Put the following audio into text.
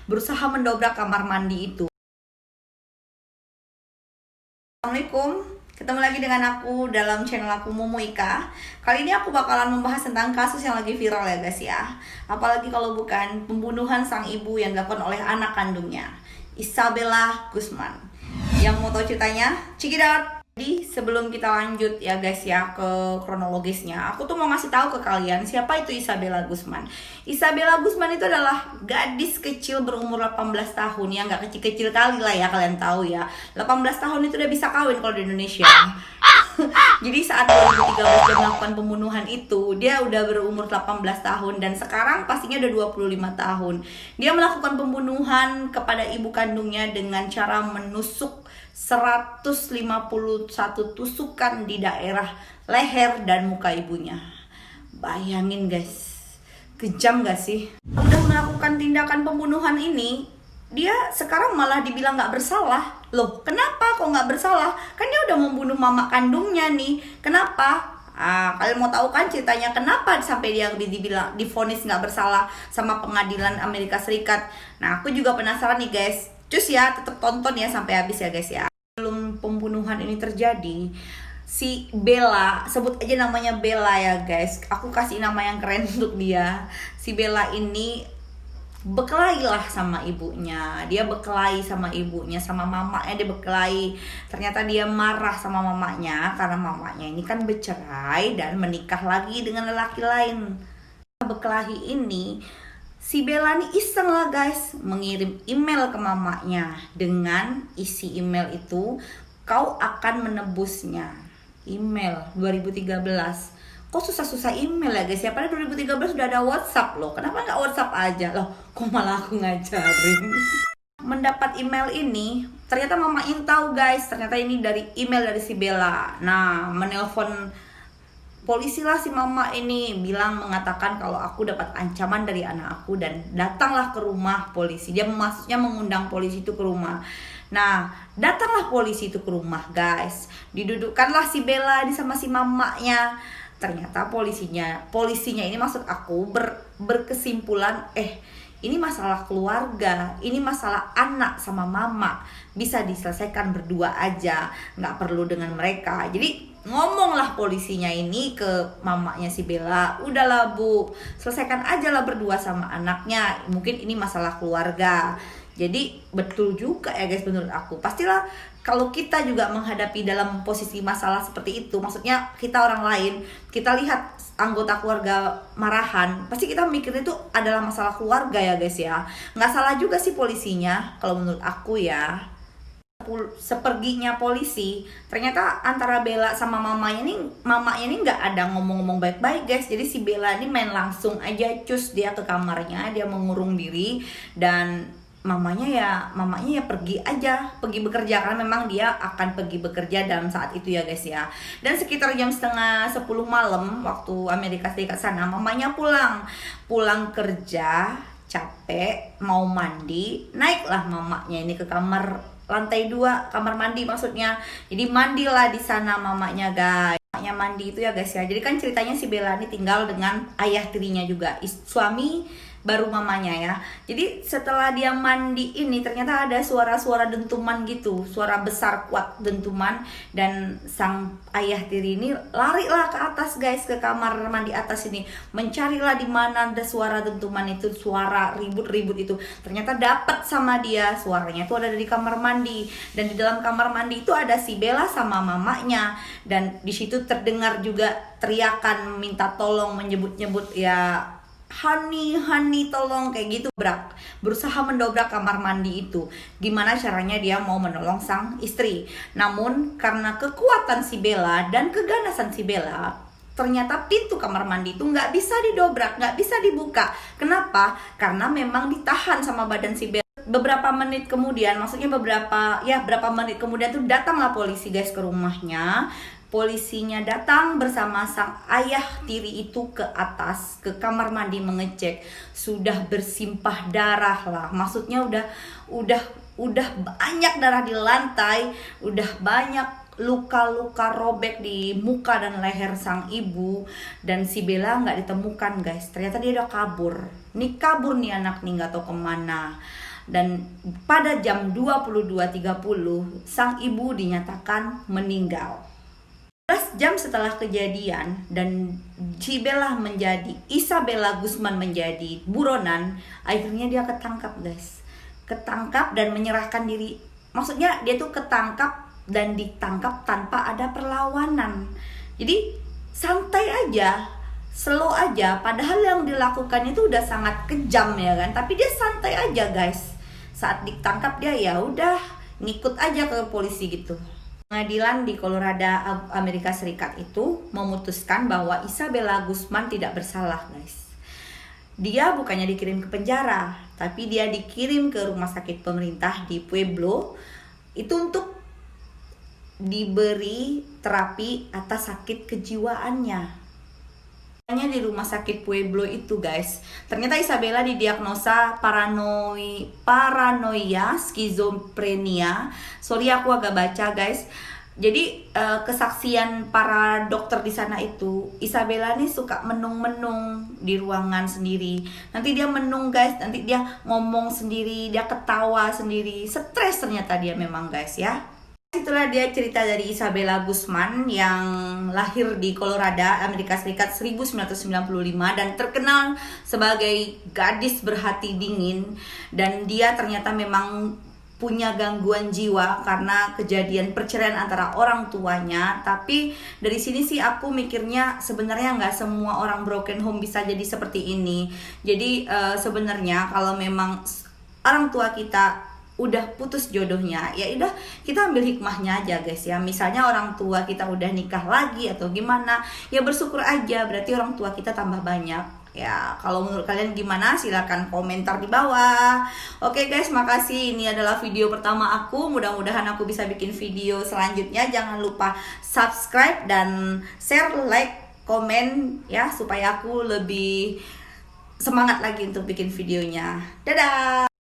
berusaha mendobrak kamar mandi itu. Assalamualaikum, ketemu lagi dengan aku dalam channel aku Momo Ika. Kali ini aku bakalan membahas tentang kasus yang lagi viral ya guys ya. Apalagi kalau bukan pembunuhan sang ibu yang dilakukan oleh anak kandungnya, Isabella Guzman. Yang mau tahu ceritanya? Check it out! Jadi sebelum kita lanjut ya guys ya ke kronologisnya, aku tuh mau ngasih tahu ke kalian siapa itu Isabella Guzman. Isabella Guzman itu adalah gadis kecil berumur 18 tahun yang nggak kecil-kecil kali lah ya, kalian tahu ya. 18 tahun itu udah bisa kawin kalau di Indonesia. Jadi saat 2013 dia melakukan pembunuhan itu, dia udah berumur 18 tahun dan sekarang pastinya udah 25 tahun. Dia melakukan pembunuhan kepada ibu kandungnya dengan cara menusuk 151 tusukan di daerah leher dan muka ibunya. Bayangin guys, kejam gak sih? Udah melakukan tindakan pembunuhan ini, dia sekarang malah dibilang gak bersalah. Loh, kenapa kok gak bersalah? Kan dia udah membunuh mama kandungnya nih. Kenapa? Kalian mau tahu kan ceritanya kenapa sampai dia dibilang divonis nggak bersalah sama pengadilan Amerika Serikat? Nah, aku juga penasaran nih guys. Cus ya, tetap tonton ya sampai habis ya guys ya. Sebelum pembunuhan ini terjadi, si Bella, sebut aja namanya Bella ya guys. Aku kasih nama yang keren untuk dia. Si Bella ini berkelailah sama ibunya. Dia berkelahi sama ibunya, sama mamanya dia berkelahi. Ternyata dia marah sama mamanya karena mamanya ini kan bercerai dan menikah lagi dengan lelaki lain. Berkelahi ini, si Bella nih iseng lah guys, mengirim email ke mamanya dengan isi email itu, kau akan menebusnya. Email 2013. Kok susah-susah email ya guys ya? Padahal 2013 sudah ada WhatsApp loh. Kenapa nggak WhatsApp aja loh? Kok malah aku ngajarin? Mendapat email ini, ternyata mama ini tahu guys. Ternyata ini dari email dari si Bella. Nah, menelpon polisi lah si mama ini, bilang mengatakan kalau aku dapat ancaman dari anak aku dan datanglah ke rumah polisi. Dia maksudnya mengundang polisi itu ke rumah. Nah, datanglah polisi itu ke rumah guys. Didudukkanlah si Bella di sama si mamanya. Ternyata polisinya ini maksud aku berkesimpulan ini masalah keluarga, ini masalah anak sama mama, bisa diselesaikan berdua aja, nggak perlu dengan mereka. Jadi ngomonglah polisinya ini ke mamanya si Bella, udahlah bu, selesaikan aja lah berdua sama anaknya, mungkin ini masalah keluarga. Jadi betul juga ya guys, menurut aku pastilah kalau kita juga menghadapi dalam posisi masalah seperti itu, maksudnya kita orang lain, kita lihat anggota keluarga marahan, pasti kita mikirnya itu adalah masalah keluarga ya guys ya. Nggak salah juga sih polisinya kalau menurut aku ya. Seperginya polisi, ternyata antara Bella sama mamanya ini nggak ada ngomong-ngomong baik-baik guys. Jadi si Bella ini main langsung aja cus dia ke kamarnya, dia mengurung diri dan mamanya ya pergi aja, pergi bekerja karena memang dia akan pergi bekerja dalam saat itu ya guys ya. Dan sekitar jam setengah 10 malam waktu Amerika Serikat sana, mamanya pulang kerja capek mau mandi, naiklah mamanya ini ke kamar lantai 2, kamar mandi maksudnya. Jadi mandilah di sana mamanya guys. Mamanya mandi itu ya guys ya. Jadi kan ceritanya si Bella ini tinggal dengan ayah tirinya juga, suami baru mamanya ya. Jadi setelah dia mandi ini ternyata ada suara-suara dentuman gitu, suara besar kuat dentuman, dan sang ayah tiri ini larilah ke atas guys, ke kamar mandi atas ini, mencarilah di mana ada suara dentuman itu, suara ribut-ribut itu. Ternyata dapat sama dia, suaranya itu ada di kamar mandi, dan di dalam kamar mandi itu ada si Bella sama mamanya, dan di situ terdengar juga teriakan minta tolong, menyebut-nyebut ya honey tolong kayak gitu. Berusaha mendobrak kamar mandi itu. Gimana caranya dia mau menolong sang istri. Namun karena kekuatan si Bella dan keganasan si Bella, ternyata pintu kamar mandi itu nggak bisa didobrak, nggak bisa dibuka. Kenapa? Karena memang ditahan sama badan si Bella. Beberapa menit kemudian, maksudnya berapa menit kemudian tuh datanglah polisi guys ke rumahnya. Polisinya datang bersama sang ayah tiri itu ke atas, ke kamar mandi mengecek. Sudah bersimpah darah lah, maksudnya udah banyak darah di lantai, udah banyak luka-luka robek di muka dan leher sang ibu, dan si Bella nggak ditemukan guys. Ternyata dia udah kabur. Nih kabur nih anak nih, nggak tahu kemana. Dan pada jam 22.30 sang ibu dinyatakan meninggal. 11 jam setelah kejadian dan si Isabella Guzman menjadi buronan, akhirnya dia ketangkap guys. Ketangkap dan menyerahkan diri. Maksudnya dia tuh ketangkap dan ditangkap tanpa ada perlawanan. Jadi santai aja, slow aja, padahal yang dilakukan itu udah sangat kejam ya kan, tapi dia santai aja guys. Saat ditangkap dia ya udah ngikut aja ke polisi gitu. Pengadilan di Colorado, Amerika Serikat itu memutuskan bahwa Isabella Guzman tidak bersalah guys. Dia bukannya dikirim ke penjara, tapi dia dikirim ke rumah sakit pemerintah di Pueblo itu untuk diberi terapi atas sakit kejiwaannya. Hanya di rumah sakit Pueblo itu guys, ternyata Isabella didiagnosa paranoia skizofrenia. Sorry aku agak baca guys. Jadi kesaksian para dokter di sana itu, Isabella nih suka menung-menung di ruangan sendiri. Nanti dia menung guys, nanti dia ngomong sendiri, dia ketawa sendiri. Stres ternyata dia memang guys ya. Itulah dia cerita dari Isabella Guzman yang lahir di Colorado, Amerika Serikat 1995 dan terkenal sebagai gadis berhati dingin, dan dia ternyata memang punya gangguan jiwa karena kejadian perceraian antara orang tuanya. Tapi dari sini sih aku mikirnya sebenarnya nggak semua orang broken home bisa jadi seperti ini. Jadi sebenarnya kalau memang orang tua kita udah putus jodohnya, ya udah kita ambil hikmahnya aja guys ya. Misalnya orang tua kita udah nikah lagi atau gimana, ya bersyukur aja, berarti orang tua kita tambah banyak. Ya, kalau menurut kalian gimana? Silahkan komentar di bawah. Oke guys, makasih. Ini adalah video pertama aku. Mudah-mudahan aku bisa bikin video selanjutnya. Jangan lupa subscribe dan share, like, komen ya, supaya aku lebih semangat lagi untuk bikin videonya. Dadah!